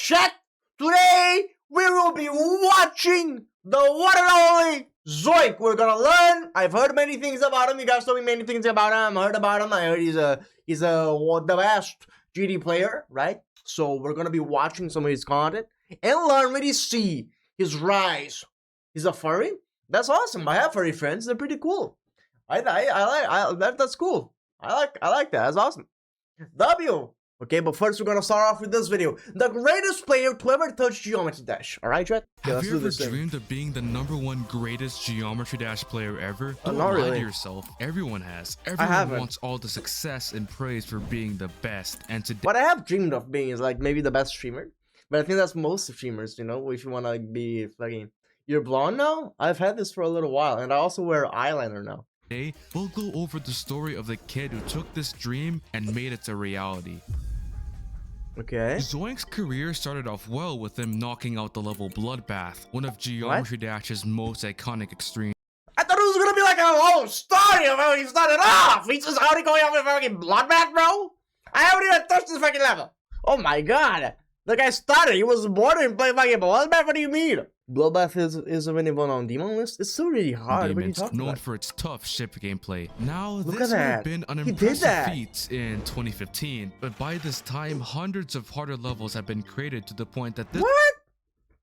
chat? Today we will be watching the one and only Zoink. We're gonna learn. I've heard many things about him. You guys told me many things about him. I heard about him. I heard he's the best GD player, right? So we're gonna be watching some of his content and learn, really see his rise. He's a furry. That's awesome. I have furry friends. They're pretty cool. That's cool. I like that. That's awesome. W. Okay, but first we're gonna start off with this video. The greatest player to ever touch Geometry Dash. Alright, Chet? Yeah, have you ever dreamed of being the #1 greatest Geometry Dash player ever? Don't not lie really. to yourself. Everyone has. Everyone wants all the success and praise for being the best. And today, what I have dreamed of being is like maybe the best streamer. But I think that's most streamers, you know, if you wanna be fucking... You're blonde now? I've had this for a little while, and I also wear eyeliner now. today we'll go over the story of the kid who took this dream and made it a reality. Okay. Zoink's career started off well with him knocking out the level Bloodbath, one of Geometry Dash's most iconic extremes. I thought it was gonna be like a whole story of how he started off. He's just already going off with fucking Bloodbath, bro. I haven't even touched this fucking level. Oh my god. The guy started. He was born and playing fucking Bloodbath. What do you mean? Bloodbath is available on Demon list. It's still really hard. What are you talking known about? for its tough ship gameplay. Now, Look this at would have that. been an He did impressive that. feat in 2015, but by this time, hundreds of harder levels have been created to the point that this What?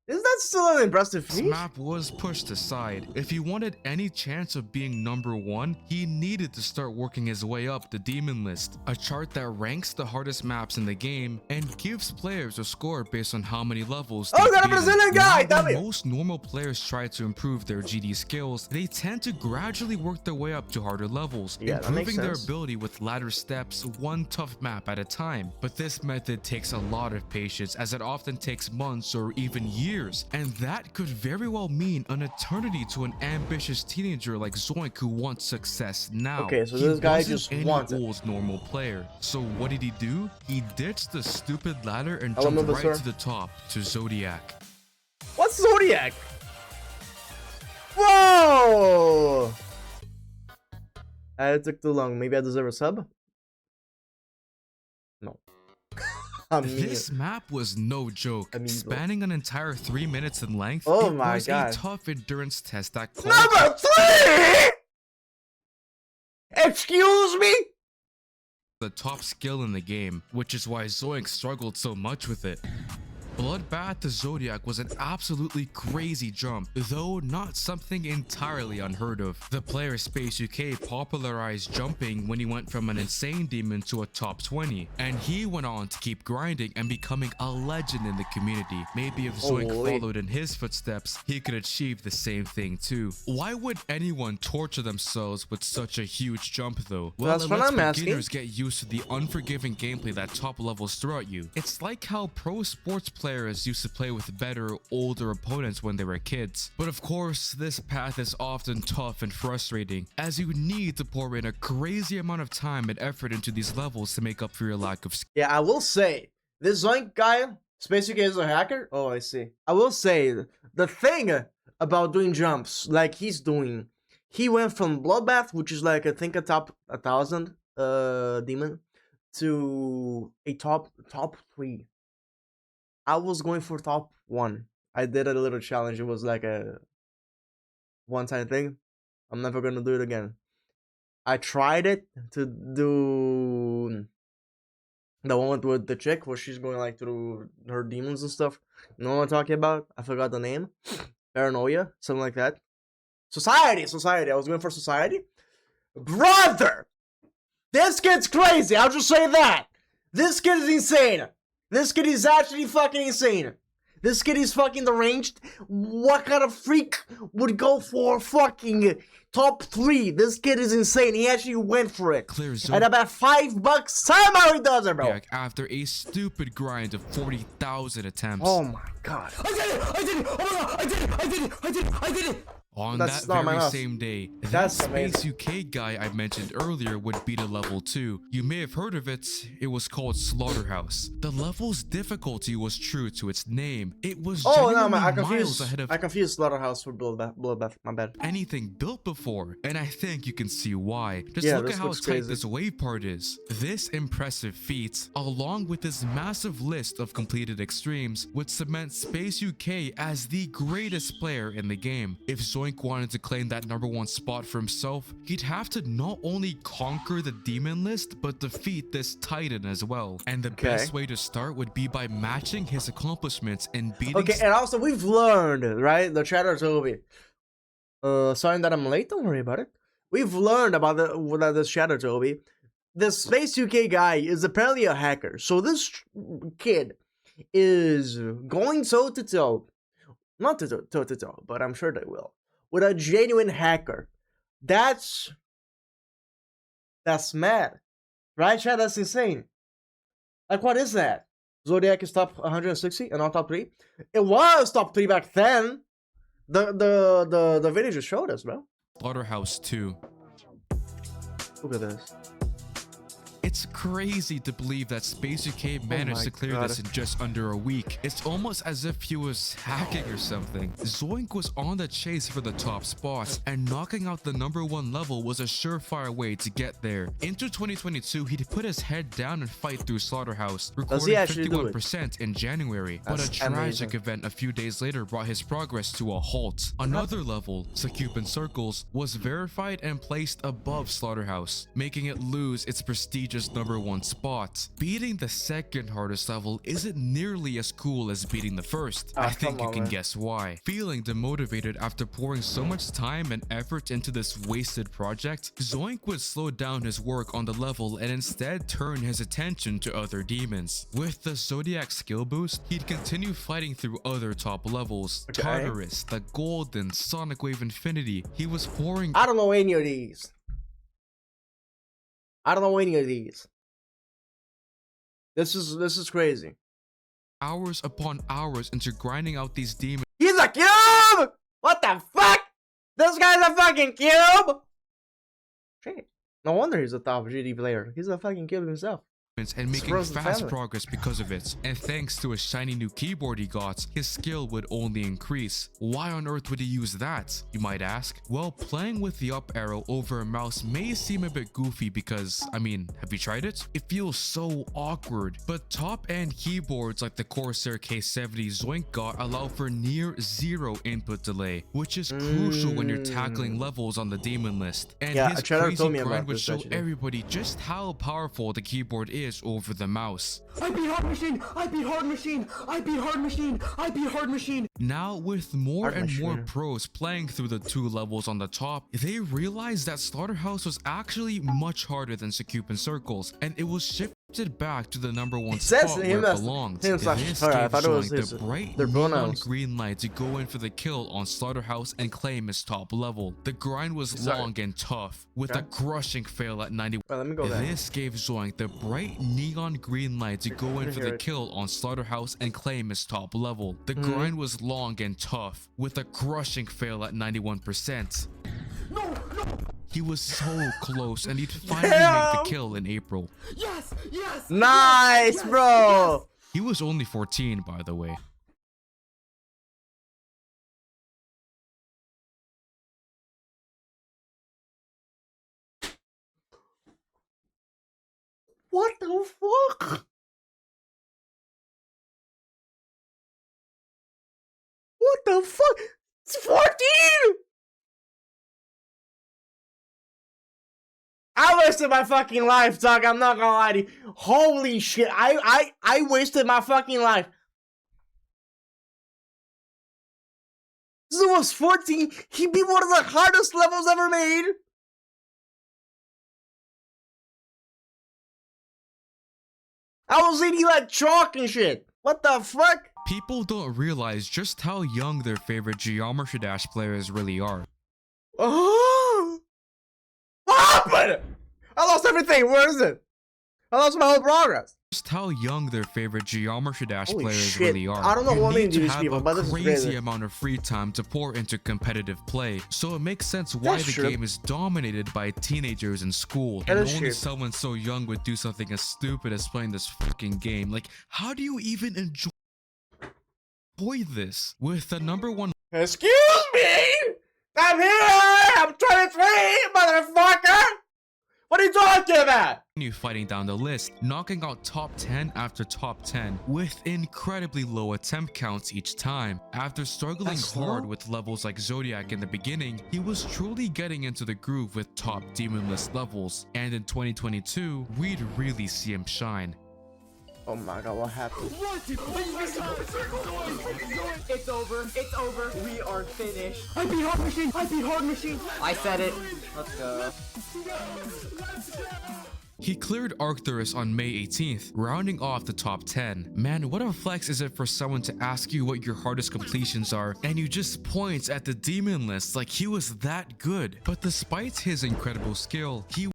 Is that still an impressive feat? map was pushed aside. If he wanted any chance of being #1, he needed to start working his way up the demon list, a chart that ranks the hardest maps in the game and gives players a score based on how many levels Oh, they've got a beaten. Brazilian guy, Now, when W. most normal players try to improve their GD skills, they tend to gradually work their way up to harder levels, Yeah, that makes improving their sense. ability with ladder steps, one tough map at a time. But this method takes a lot of patience, as it often takes months or even years, and that could very well mean an eternity to an ambitious teenager like Zoink who wants success now. Okay, so He this guy wasn't just any wants it. old normal player. So what did he do? He ditched the stupid ladder and I jumped remember, right sir. to the top, to Zodiac. What's Zodiac? Whoa! It took too long. Maybe I deserve a sub? No. I mean, This map was no joke, spanning an entire 3 minutes in length. Oh it my was God. a tough endurance test that called number 3! Excuse me? the top skill in the game, which is why Zoink struggled so much with it. Bloodbath to Zodiac was an absolutely crazy jump, though not something entirely unheard of. The player Space UK popularized jumping when he went from an insane demon to a top 20, and he went on to keep grinding and becoming a legend in the community. Maybe if Zoink Holy. followed in his footsteps, he could achieve the same thing too. Why would anyone torture themselves with such a huge jump though? Well, That's it what lets I'm asking. beginners get used to the unforgiving gameplay that top levels throw at you. It's like how pro sports players used to play with better, older opponents when they were kids. But of course, this path is often tough and frustrating, as you need to pour in a crazy amount of time and effort into these levels to make up for your lack of skill. Yeah, I will say, this Zoink guy, Space UK is a hacker? Oh, I see. I will say, the thing about doing jumps, like he's doing, he went from Bloodbath, which is like, I think a top 1,000 demon, to a top 3. I was going for top 1. I did a little challenge. It was like a one-time thing. I'm never gonna do it again. I tried it to do the one with the chick where she's going like through her demons and stuff. You know what I'm talking about? I forgot the name. Paranoia, something like that. Society. I was going for Society. Brother! This kid's crazy. I'll just say that. This kid is insane. This kid is actually fucking insane. This kid is fucking deranged. What kind of freak would go for fucking top 3? This kid is insane. He actually went for it. Clear At about $5, somehow he does it, bro. Zodiac after a stupid grind of 40,000 attempts. Oh my god. I did it! I did it! Oh my god! I did it! I did it! I did it! I did it! On That's that not my very mouse. same day, that That's Space amazing. UK guy I mentioned earlier would beat a level 2. You may have heard of it, it was called Slaughterhouse. The level's difficulty was true to its name. It was Oh no, genuinely I miles ahead of confused Slaughterhouse for Bloodbath. My bad. anything built before, and I think you can see why. Just Yeah, look this at how looks tight crazy. this wave part is. This impressive feat, along with this massive list of completed extremes, would cement Space UK as the greatest player in the game. If Zoink wanted to claim that #1 spot for himself, he'd have to not only conquer the demon list, but defeat this titan as well. And the best way to start would be by matching his accomplishments and beating Okay, and also we've learned, right? The chatter Toby. Sorry that I'm late. Don't worry about it. We've learned about this chatter Toby. This Space UK guy is apparently a hacker. So this kid is going toe to toe, not toe to toe, but I'm sure they will, with a genuine hacker. That's mad, right, Chad? That's insane. Like, what is that? Zodiac is top 160 and not top 3. It was top 3 back then. The video just showed us, bro. Slaughterhouse 2. Look at this. It's crazy to believe that Space UK managed to clear this in just under a week. It's almost as if he was hacking or something. Zoink was on the chase for the top spot, and knocking out the #1 level was a surefire way to get there. Into 2022, he'd put his head down and fight through Slaughterhouse, recording 51% in January. But a tragic event a few days later brought his progress to a halt. Another level, Succubin Circles, was verified and placed above Slaughterhouse, making it lose its prestigious #1 spot. Beating the second hardest level isn't nearly as cool as beating the first. I think you can guess why. Feeling demotivated after pouring so much time and effort into this wasted project, Zoink would slow down his work on the level and instead turn his attention to other demons. With the Zodiac skill boost, he'd continue fighting through other top levels. Tartarus, the Golden, Sonic Wave Infinity. He was pouring— I don't know any of these. This is crazy. hours upon hours into grinding out these demons. He's a cube! What the fuck? This guy's a fucking cube! Shit. No wonder he's a top GD player. He's a fucking cube himself. And making fast progress because of it. And thanks to a shiny new keyboard he got, his skill would only increase. Why on earth would he use that, you might ask? Well, playing with the up arrow over a mouse may seem a bit goofy because, I mean, have you tried it? It feels so awkward. But top-end keyboards like the Corsair K70 Zoink got allow for near zero input delay, which is crucial when you're tackling levels on the demon list. And his crazy grind would show everybody just how powerful the keyboard is over the mouse. I beat Hard Machine! I beat Hard Machine! I beat Hard Machine! I beat Hard Machine! Now, with more and more pros playing through the 2 levels on the top, they realized that Slaughterhouse was actually much harder than Succubin Circles, and it was shifted back to the #1 spot where it belonged. This gave Zoink the bright neon green light to go in for the kill on Slaughterhouse and claim his top level. The grind was long and tough, with a crushing fail at 90. This gave Zoink the bright neon green light to go in for the kill on Slaughterhouse and claim his top level. The grind was long and tough, with a crushing fail at 91%. No! He was so close, and he'd finally make the kill in April. Yes! Yes! Nice, yes, bro! Yes. He was only 14, by the way. What the fuck? What the fuck? It's 14! I wasted my fucking life, dog. I'm not gonna lie to you. Holy shit. I wasted my fucking life. This was 14. He beat one of the hardest levels ever made. I was eating like chalk and shit. What the fuck? People don't realize just how young their favorite Geometry Dash players really are. Oh! What happened? I lost everything. Where is it? I lost my whole progress. Just how young their favorite Geometry Dash Holy players shit. really are. I don't know you what need means to these have people, a but this is crazy crazy. amount of free time to pour into competitive play, so it makes sense why That's the true. game is dominated by teenagers in school, That and is only true. someone so young would do something as stupid as playing this fucking game. Like, how do you even enjoy this? With the #1 Excuse me! I'm here! I'm 23, motherfucker! What are you talking about? you fighting down the list, knocking out top 10 after top 10 with incredibly low attempt counts each time. After struggling That's hard slow? with levels like Zodiac in the beginning, he was truly getting into the groove with top demon list levels, and in 2022, we'd really see him shine. Oh my god, what happened? What? It's over. It's over. We are finished. I beat Hard Machine. I beat Hard Machine. I said it. Let's go. He cleared Arcturus on May 18th, rounding off the top 10. Man, what a flex is it for someone to ask you what your hardest completions are, and you just point at the demon list like he was that good. But despite his incredible skill, he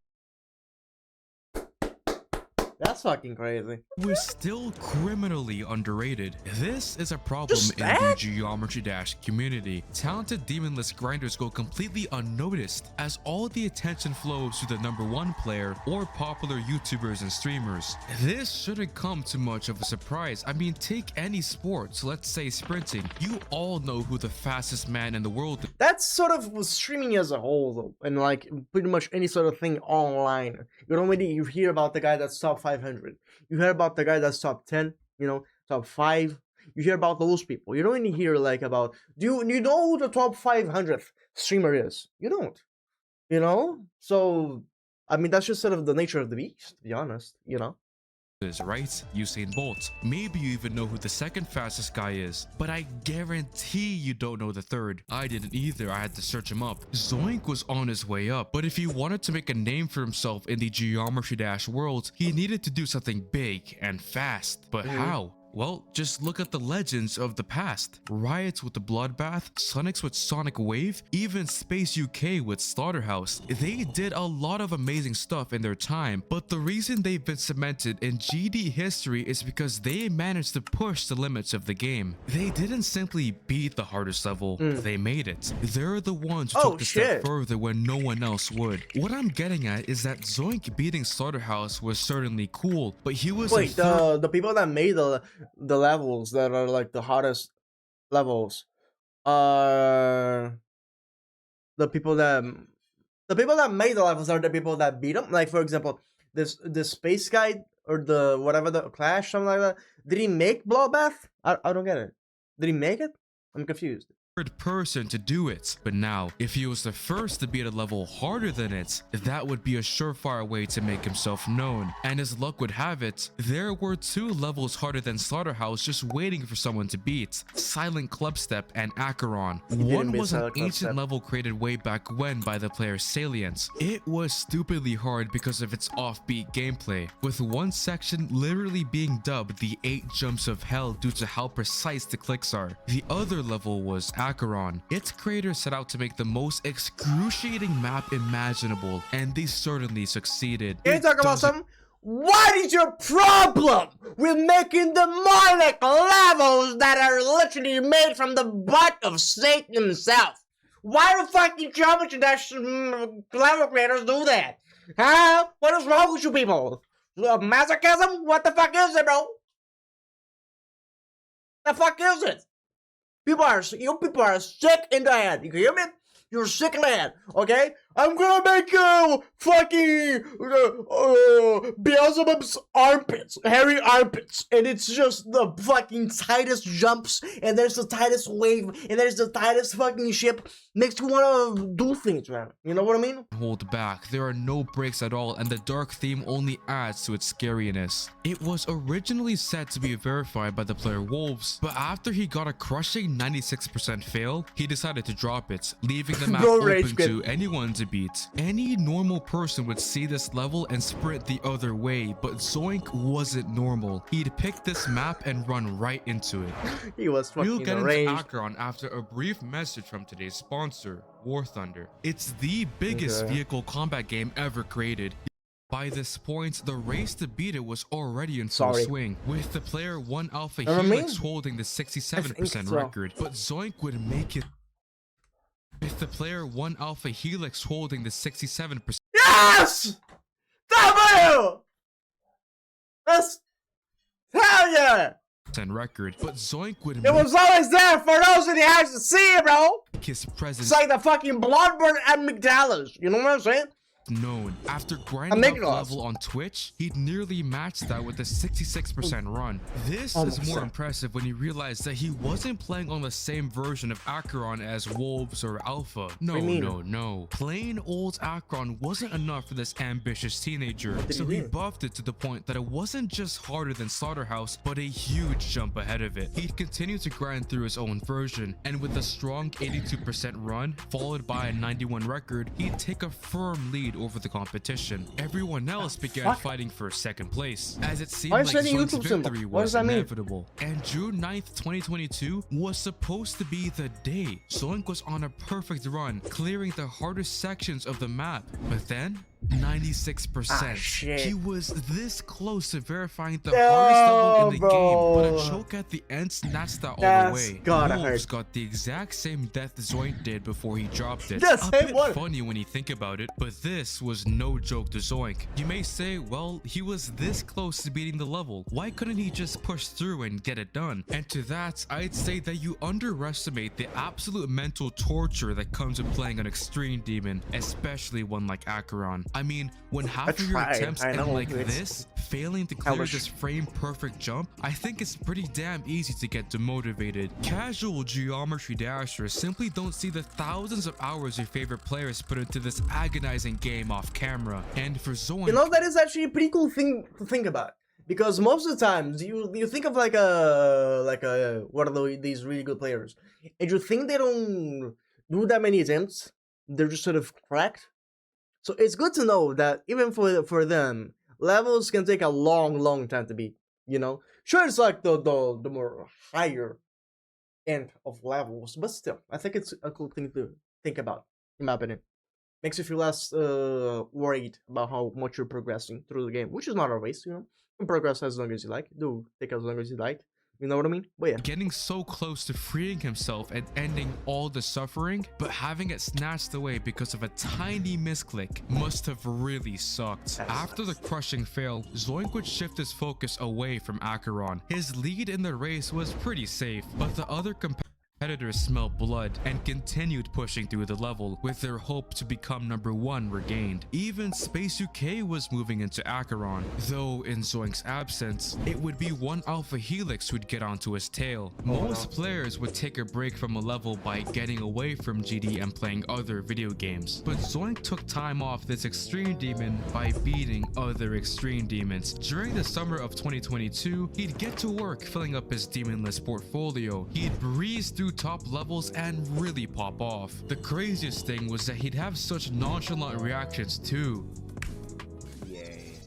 That's fucking crazy. was still criminally underrated. This is a problem Just in the that? Geometry Dash community. Talented demon list grinders go completely unnoticed as all the attention flows to the #1 player or popular YouTubers and streamers. This shouldn't come too much of a surprise. I mean, take any sport, so let's say sprinting. You all know who the fastest man in the world is. That's sort of streaming as a whole, though, and like pretty much any sort of thing online. You hear about the guy that's top 500. You hear about the guy that's top 10. You know, top 5. You hear about those people. You don't even hear like about. Do you know who the top 500th streamer is? You don't. You know, so I mean that's just sort of the nature of the beast, to be honest. You know. Is, right? Usain Bolt. Maybe you even know who the second fastest guy is, but I guarantee you don't know the third. I didn't either, I had to search him up. Zoink was on his way up, but if he wanted to make a name for himself in the Geometry Dash world, he needed to do something big and fast. But how? Well, just look at the legends of the past. Riots with the Bloodbath, Sonics with Sonic Wave, even Space UK with Slaughterhouse. They did a lot of amazing stuff in their time, but the reason they've been cemented in GD history is because they managed to push the limits of the game. They didn't simply beat the hardest level, they made it. They're the ones who took the step further when no one else would. What I'm getting at is that Zoink beating Slaughterhouse was certainly cool, but he was the people that made the levels that are like the hottest levels are the people that made the levels are the people that beat them. Like for example, this space guy or the whatever the Clash, something like that. Did he make Bloodbath? I don't get it. Did he make it? I'm confused. Person to do it, but now if he was the first to beat a level harder than it, that would be a surefire way to make himself known. And as luck would have it, there were 2 levels harder than Slaughterhouse just waiting for someone to beat: Silent Clubstep and Acaron. One was an ancient level created way back when by the player Salient. It was stupidly hard because of its offbeat gameplay, with one section literally being dubbed the 8 jumps of hell due to how precise the clicks are. The other level was Acaron. Its creator set out to make the most excruciating map imaginable, and they certainly succeeded. Can you talk about something? What is your problem with making demonic levels that are literally made from the butt of Satan himself? Why do fucking Geometry Dash level creators do that? Huh? What is wrong with you people? Masochism? What the fuck is it, bro? The fuck is it? You people are sick in the head. You hear me? You're sick in the head, okay? I'm gonna make fucking Beelzebub's armpits, hairy armpits, and it's just the fucking tightest jumps, and there's the tightest wave, and there's the tightest fucking ship. Makes you wanna do things, man. You know what I mean? Hold back. There are no breaks at all, and the dark theme only adds to its scariness. It was originally set to be verified by the player Wolves, but after he got a crushing 96% fail, he decided to drop it, leaving the map open to anyone to beat. Any normal person would see this level and sprint the other way, but Zoink wasn't normal. He'd pick this map and run right into it. He was fucking We'll get arranged. into Acaron after a brief message from today's sponsor, War Thunder. It's the biggest vehicle combat game ever created. By this point, the race to beat it was already in full swing, with the player 1 Alpha Helix holding the 67% record. But Zoink would make it with the player 1 Alpha Helix holding the 67%. Yes! W! That's hell yeah! Record, but Zoink would it was always there for those in the eyes to see, bro. His presence. It's like the fucking Bloodborne and McDallas. You know what I'm saying? Known. After grinding up level on Twitch, he'd nearly matched that with a 66% run. This is more impressive when you realize that he wasn't playing on the same version of Acaron as Wolves or Alpha. No. Plain old Acaron wasn't enough for this ambitious teenager, so he buffed it to the point that it wasn't just harder than Slaughterhouse, but a huge jump ahead of it. He'd continue to grind through his own version, and with a strong 82% run, followed by a 91 record, he'd take a firm lead over the competition. Everyone else began fighting for second place, as it seemed like Zoink's victory was inevitable. And June 9th, 2022 was supposed to be the day. Zoink was on a perfect run, clearing the hardest sections of the map, but then 96%. He was this close to verifying the hardest level in the game, but a choke at the end snatched that all the way. Wolves got the exact same death Zoink did before he dropped it. A bit funny when you think about it, but this was no joke to Zoink. You may say, well, he was this close to beating the level. Why couldn't he just push through and get it done? And to that, I'd say that you underestimate the absolute mental torture that comes with playing an extreme demon, especially one like Acaron. I mean, when half of your attempts end like this, failing to clear this frame perfect jump, I think it's pretty damn easy to get demotivated. Casual geometry dashers simply don't see the thousands of hours your favorite players put into this agonizing game off camera. And for Zoink, you know, that is actually a pretty cool thing to think about, because most of the times you think of like a what are these really good players, and you think they don't do that many attempts, they're just sort of cracked. So it's good to know that even for them, levels can take a long time to beat, you know? Sure, it's like the more higher end of levels, but still, I think it's a cool thing to think about, in my opinion. Makes you feel less worried about how much you're progressing through the game, which is not always, you know? You can progress as long as you like, take as long as you like. You know what I mean? But yeah. Getting so close to freeing himself and ending all the suffering, but having it snatched away because of a tiny misclick must have really sucked. After the crushing fail, Zoink would shift his focus away from Acaron. His lead in the race was pretty safe, but the other competitors smelled blood and continued pushing through the level with their hope to become #1 regained. Even Space UK was moving into Acaron, though in Zoink's absence, it would be 1 Alpha Helix who'd get onto his tail. Most players would take a break from a level by getting away from GD and playing other video games, but Zoink took time off this extreme demon by beating other extreme demons. During the summer of 2022, he'd get to work filling up his demonless portfolio. He'd breeze through top levels and really pop off. The craziest thing was that he'd have such nonchalant reactions too.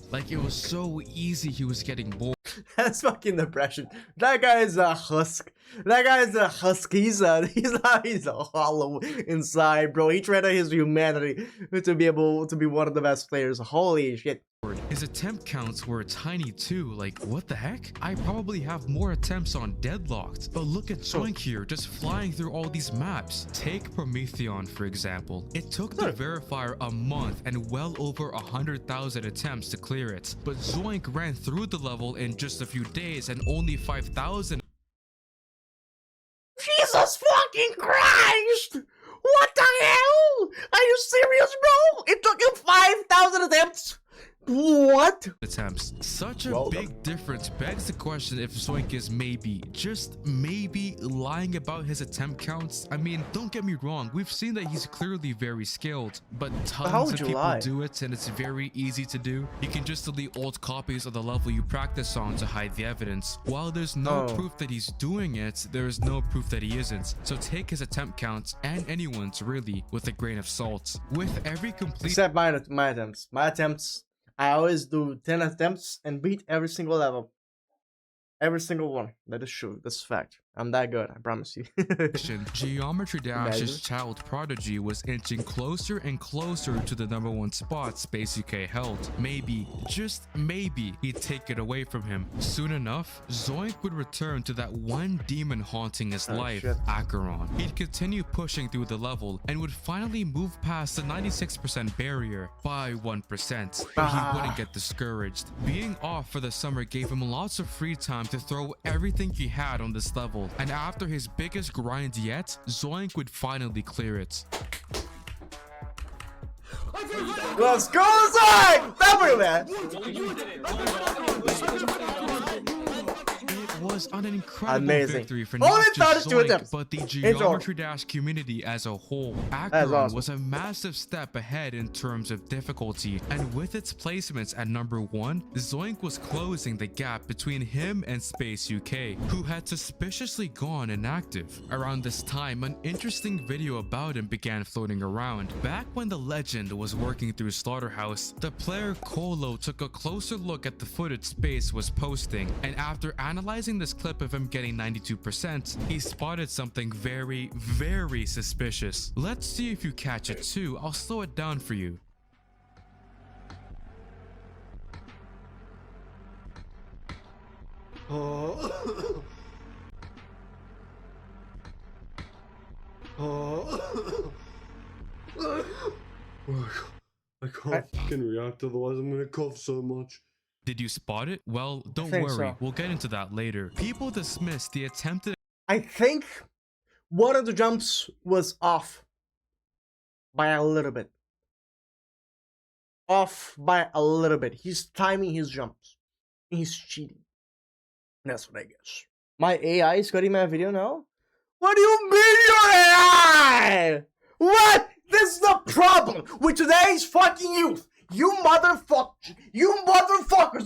Like, it was so easy he was getting bored. That's fucking depression. That guy is a husk. That guy is a husk. He's a hollow inside, bro. He tried his humanity to be able to be one of the best players. Holy shit. His attempt counts were tiny too. Like, what the heck? I probably have more attempts on Deadlocked, but look at Zoink here, just flying through all these maps. Take Prometheon for example. It took the verifier a month and well over 100,000 attempts to clear it, but Zoink ran through the level in just a few days and only 5,000. Jesus fucking Christ! What the hell? Are you serious, bro? It took him 5,000 attempts? What? Attempts. Such a big difference begs the question if Zoink is maybe, just maybe, lying about his attempt counts. I mean, don't get me wrong, we've seen that he's clearly very skilled, but tons of people do it and it's very easy to do. You can just delete old copies of the level you practice on to hide the evidence. While there's no proof that he's doing it, there's no proof that he isn't. So take his attempt counts, and anyone's really, with a grain of salt. With every complete— except my attempts. My attempts, I always do 10 attempts and beat every single level. Every single one. That is true. That's a fact. I'm that good, I promise you. Geometry Dash's Imagine. child prodigy was inching closer and closer to the #1 spot Space UK held. Maybe, just maybe, he'd take it away from him. Soon enough, Zoink would return to that one demon haunting his life, shit. Acaron. He'd continue pushing through the level and would finally move past the 96% barrier by 1%, but he wouldn't get discouraged. Being off for the summer gave him lots of free time to throw everything he had on this level, and after his biggest grind yet, Zoink would finally clear it. Let's go, Zoink! Everywhere! It was an incredible Amazing. victory for Only not just 32 Zoink, attempts. but the all. Geometry Dash community as a whole. Acaron awesome. was a massive step ahead in terms of difficulty, and with its placements at #1, Zoink was closing the gap between him and Space UK, who had suspiciously gone inactive. Around this time, an interesting video about him began floating around. Back when the legend was working through Slaughterhouse, the player Colo took a closer look at the footage Space was posting, and after analyzing this clip of him getting 92%, he spotted something very, very suspicious. Let's see if you catch it too. I'll slow it down for you. I can't fucking react, otherwise I'm gonna cough so much. Did you spot it? Well, don't think worry, so. we'll get into that later. People dismissed the attempted I think one of the jumps was off by a little bit. Off by a little bit. He's timing his jumps. He's cheating. That's what I guess. My AI is cutting my video now? What do you mean your AI? What? This is the problem with today's fucking youth. You motherfuckers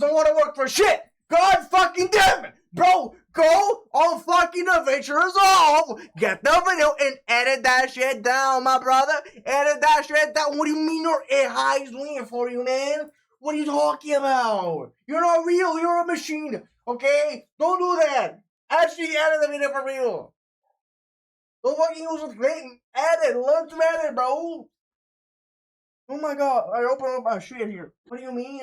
don't want to work for shit. God fucking damn it. Bro, go on fucking Adventures Off, get the video and edit that shit down, my brother. Edit that shit down. What do you mean your AI is doing it for you, man? What are you talking about? You're not real. You're a machine. Okay? Don't do that. Actually edit the video for real. Don't fucking use a thing. Edit. Learn to edit, bro. Oh my god, I opened up my shit here. What do you mean?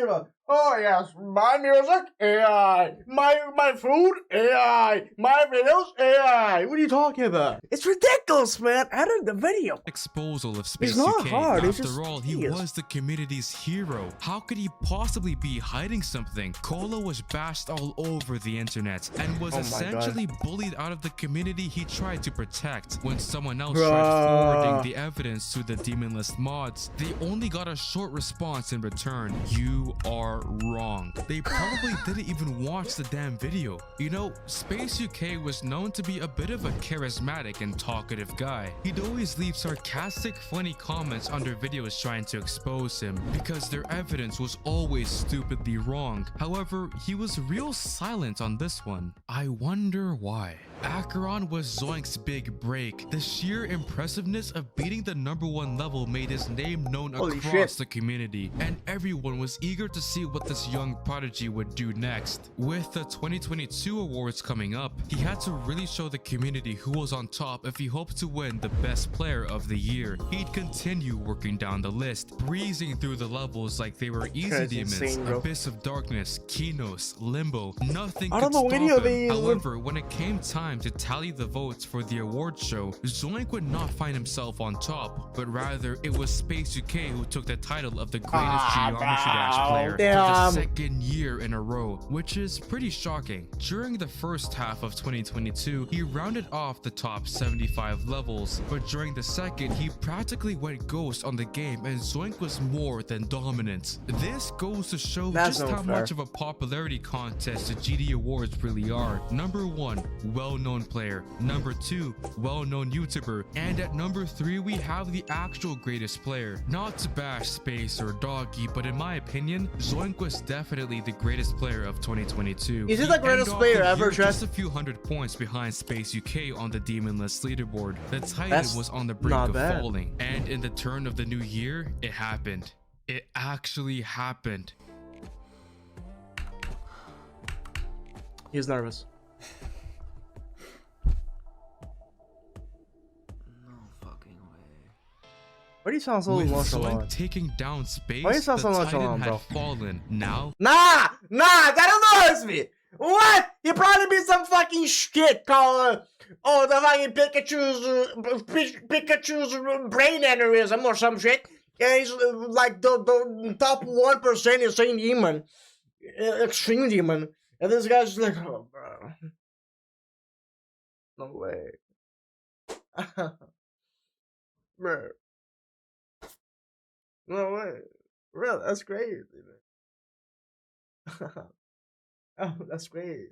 Oh yes, my music, AI. My food, AI. My videos, AI. What are you talking about? It's ridiculous, man. Edit the video. exposal of Space not UK. hard, it's After just all, he tedious. was the community's hero. How could he possibly be hiding something? Colo was bashed all over the internet and was Oh my essentially bullied out of the community he tried to protect. When someone else Bruh. tried forwarding the evidence to the demon list mods, they only got a short response in return. You are wrong. They probably didn't even watch the damn video. You know, Space UK was known to be a bit of a charismatic and talkative guy. He'd always leave sarcastic, funny comments under videos trying to expose him because their evidence was always stupidly wrong. However, he was real silent on this one. I wonder why. Acaron was Zoink's big break. The sheer impressiveness of beating the #1 level made his name known Holy across shit. the community, and everyone was eager to see what this young prodigy would do next. With the 2022 awards coming up, he had to really show the community who was on top if he hoped to win the best player of the year. He'd continue working down the list, breezing through the levels like they were easy That's demons, insane, bro. Abyss of Darkness, Kinos, Limbo. Nothing I could don't know any stop of him. these. However, when it came time to tally the votes for the award show, Zoink would not find himself on top, but rather it was Space UK who took the title of the greatest Geometry Dash player for the damn. second year in a row, which is pretty shocking. During the first half of 2022, he rounded off the top 75 levels, but during the second, he practically went ghost on the game and Zoink was more than dominant. This goes to show That's just how unfair. much of a popularity contest the GD Awards really are. #1, well-known player. #2, well-known YouTuber. And at #3, we have the actual greatest player. Not to bash Space or Doggy, but in my opinion, Zoink was definitely the greatest player of 2022. Is he He'd the greatest end off player the ever, year Chad? just a few hundred points behind Space UK on the Demon List leaderboard. The title That's was on the brink not of bad. falling. And in the turn of the new year, it happened. It actually happened. He's nervous. Why do you sound so With Zoink nonchalant? taking down space, Why you the sound so Titan nonchalant, had bro? fallen. Now, Nah, that annoys me. What? He probably be some fucking shit called, the fucking Pikachu's brain aneurysm or some shit. Yeah, he's like the top 1% insane demon, extreme demon, and this guy's just like, oh, bro, no way, bro, no way, bro, that's great. Oh, that's great.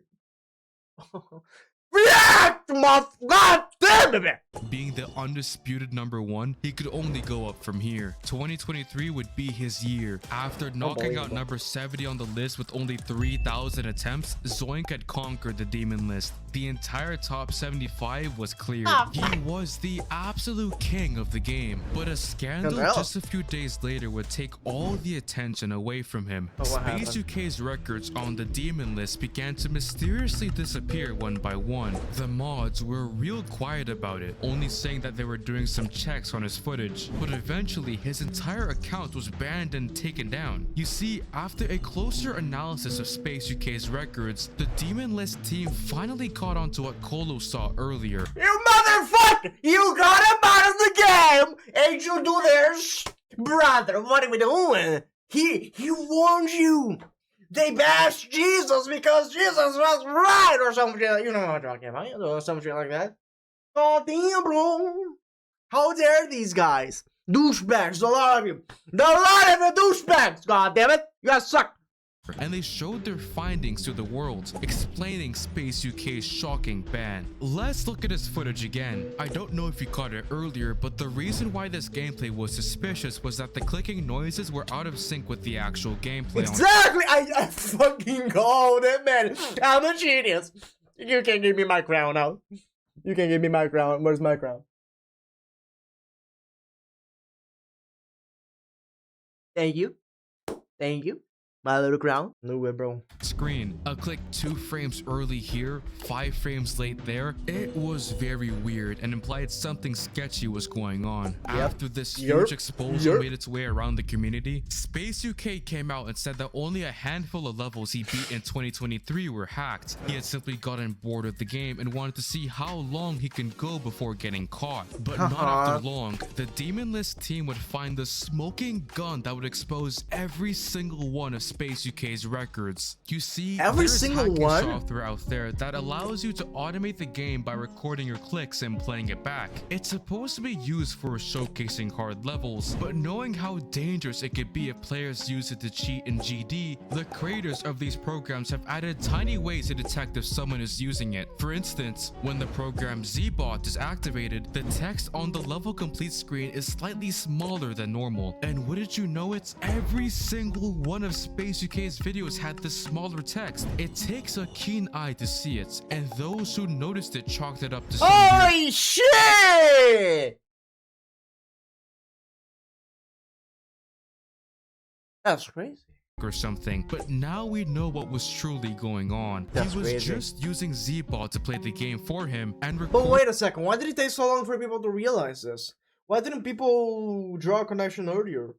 React, my god damn it! being the undisputed #1, he could only go up from here. 2023 would be his year. After knocking out number 70 on the list with only 3,000 attempts, Zoink had conquered the demon list. The entire top 75 was cleared. He was the absolute king of the game, but a scandal just a few days later would take all the attention away from him. Space UK's records on the demon list began to mysteriously disappear one by one. The mods were real quiet about it, only saying that they were doing some checks on his footage, but eventually his entire account was banned and taken down. You see, after a closer analysis of Space UK's records, the demon list team finally caught on to what Colo saw earlier. You motherfucker! You got him out of the game! Ain't you do this? Brother, what are we doing? He warned you! They bashed Jesus because Jesus was right or something. You know what I'm talking about, or some shit like that. Oh damn, bro! How dare these guys? Douchebags, a lot of you. A lot of the douchebags, god damn it! You guys suck! And they showed their findings to the world, explaining Space UK's shocking ban. Let's look at his footage again. I don't know if you caught it earlier, but the reason why this gameplay was suspicious was that the clicking noises were out of sync with the actual gameplay. Exactly! I fucking called it, man. I'm a genius. You can give me my crown now. You can give me my crown. Where's my crown? Thank you. Thank you. My little crown. No way, bro. Screen. A click 2 frames early here, 5 frames late there. It was very weird and implied something sketchy was going on. After this huge exposure made its way around the community, Space UK came out and said that only a handful of levels he beat in 2023 were hacked. He had simply gotten bored of the game and wanted to see how long he can go before getting caught. But not after long, the Demon List team would find the smoking gun that would expose every single one of Space UK's records. You see, every single one software out there that allows you to automate the game by recording your clicks and playing it back. It's supposed to be used for showcasing hard levels, but knowing how dangerous it could be if players use it to cheat in GD, the creators of these programs have added tiny ways to detect if someone is using it. For instance, when the program ZBot is activated, the text on the level complete screen is slightly smaller than normal. And wouldn't you know it, every single one of Space UK's videos had this smaller text. It takes a keen eye to see it, and those who noticed it chalked it up to some holy shit! That's crazy. Or something, but now we know what was truly going on. He was just using ZBot to play the game for him and record. But wait a second, why did it take so long for people to realize this? Why didn't people draw a connection earlier?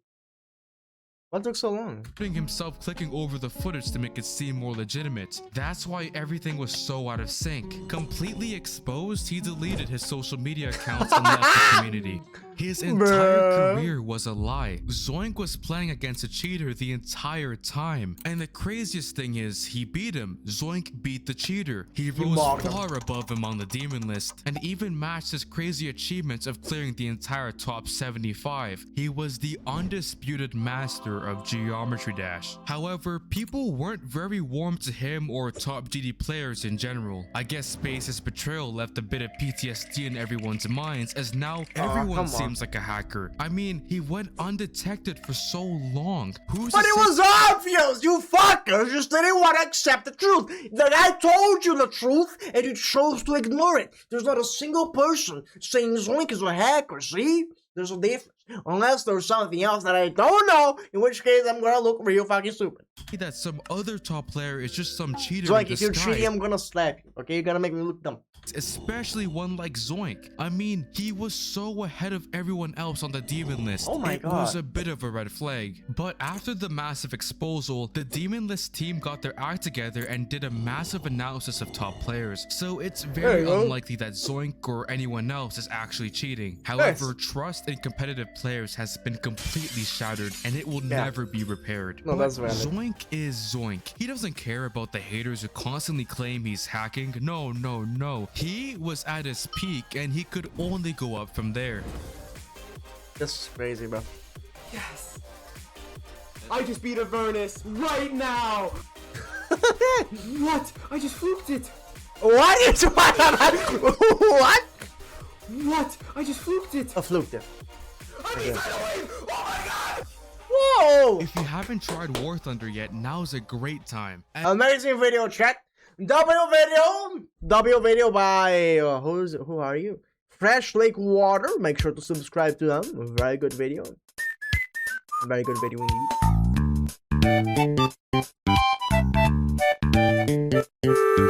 What took so long? Himself clicking over the footage to make it seem more legitimate. That's why everything was so out of sync. Completely exposed, he deleted his social media accounts and left the community. His entire career was a lie. Zoink was playing against a cheater the entire time. And the craziest thing is, he beat him. Zoink beat the cheater. He rose far above him on the demon list, and even matched his crazy achievements of clearing the entire top 75. He was the undisputed master of Geometry Dash. However, people weren't very warm to him or top GD players in general. I guess Space's betrayal left a bit of PTSD in everyone's minds, as now everyone seems like a hacker. I mean, he went undetected for so long. But it was obvious! You fuckers just didn't want to accept the truth! The guy told you the truth, and you chose to ignore it. There's not a single person saying Zoink is a hacker, see? There's a difference. Unless there's something else that I don't know, in which case I'm gonna look real fucking stupid. That some other top player is just some cheater. Zoink, if you're cheating, I'm gonna slap you, okay? You're gonna make me look dumb. especially one like Zoink. I mean, he was so ahead of everyone else on the demon list. Oh my It was God. a bit of a red flag. But after the massive exposal, the demon list team got their act together and did a massive analysis of top players. So it's very you go. unlikely that Zoink or anyone else is actually cheating. However, trust in competitive players has been completely shattered and it will never be repaired. No, But that's valid. Zoink is Zoink. He doesn't care about the haters who constantly claim he's hacking. No, no, no. He was at his peak and he could only go up from there. This is crazy, bro. Yes. I just beat Avernus right now. What? I just fluked it. What? What? What? I just fluked it. A fluke there. Okay. Oh my god. Whoa! If you haven't tried War Thunder yet, now's a great time. And Amazing video, chat. W video by who are you? Fresh Lake Water. Make sure to subscribe to them. Very good video. Very good video indeed.